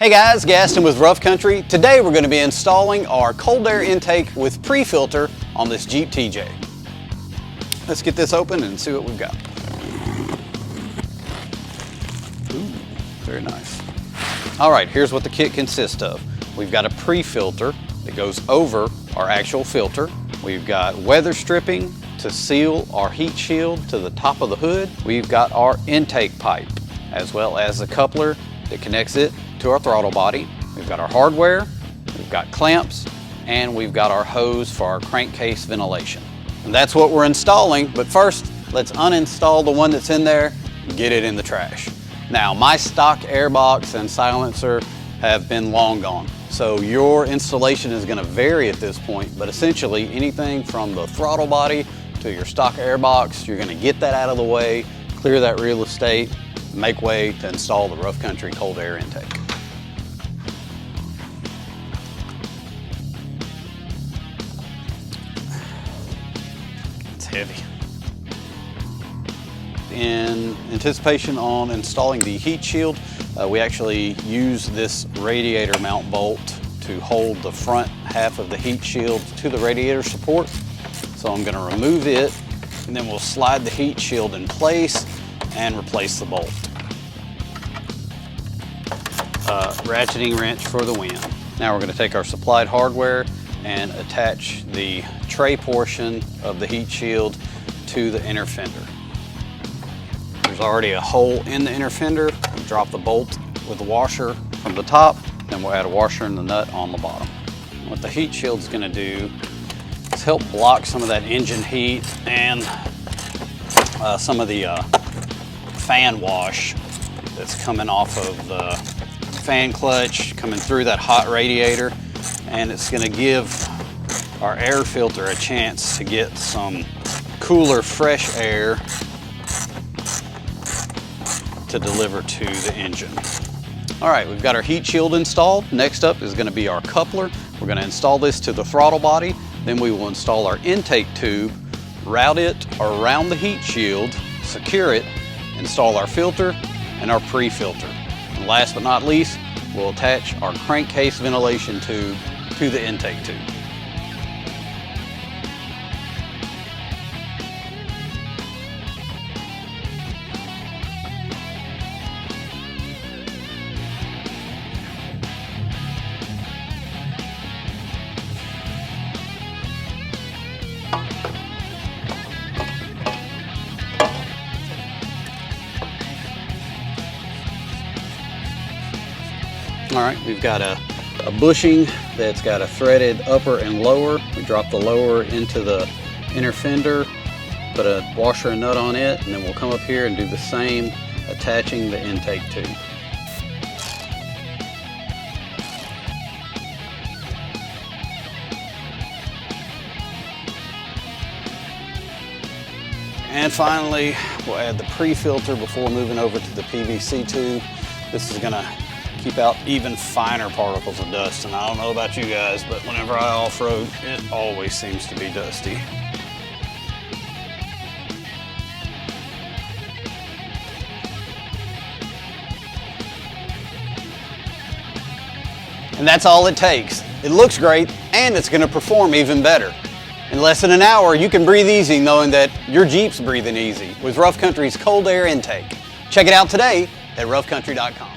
Hey guys, Gaston with Rough Country. Today we're going to be installing our cold air intake with pre-filter on this Jeep TJ. Let's get this open and see what we've got. Ooh, very nice. All right, here's what the kit consists of. We've got a pre-filter that goes over our actual filter. We've got weather stripping to seal our heat shield to the top of the hood. We've got our intake pipe, as well as a coupler that connects it to our throttle body. We've got our hardware, we've got clamps, and we've got our hose for our crankcase ventilation. And that's what we're installing, but first, let's uninstall the one that's in there and get it in the trash. Now, my stock airbox and silencer have been long gone, so your installation is gonna vary at this point, but essentially anything from the throttle body to your stock airbox, you're gonna get that out of the way, clear that real estate, make way to install the Rough Country cold air intake. It's heavy. In anticipation on installing the heat shield, we actually use this radiator mount bolt to hold the front half of the heat shield to the radiator support. So I'm going to remove it, and then we'll slide the heat shield in place and replace the bolt. Ratcheting wrench for the win. Now we're going to take our supplied hardware and attach the tray portion of the heat shield to the inner fender. There's already a hole in the inner fender. We'll drop the bolt with the washer from the top, then we'll add a washer and the nut on the bottom. What the heat shield's going to do is help block some of that engine heat and some of the fan wash that's coming off of the fan clutch, coming through that hot radiator, and it's going to give our air filter a chance to get some cooler, fresh air to deliver to the engine. All right, we've got our heat shield installed. Next up is going to be our coupler. We're going to install this to the throttle body. Then we will install our intake tube, route it around the heat shield, secure it, install our filter and our pre-filter. And last but not least, we'll attach our crankcase ventilation tube to the intake tube. All right, we've got a bushing that's got a threaded upper and lower. We drop the lower into the inner fender, put a washer and nut on it, and then we'll come up here and do the same, attaching the intake tube. And finally, we'll add the pre-filter before moving over to the PVC tube. This is gonna keep out even finer particles of dust, and I don't know about you guys, but whenever I off-road, it always seems to be dusty. And that's all it takes. It looks great, and it's gonna perform even better. In less than an hour, you can breathe easy knowing that your Jeep's breathing easy with Rough Country's cold air intake. Check it out today at roughcountry.com.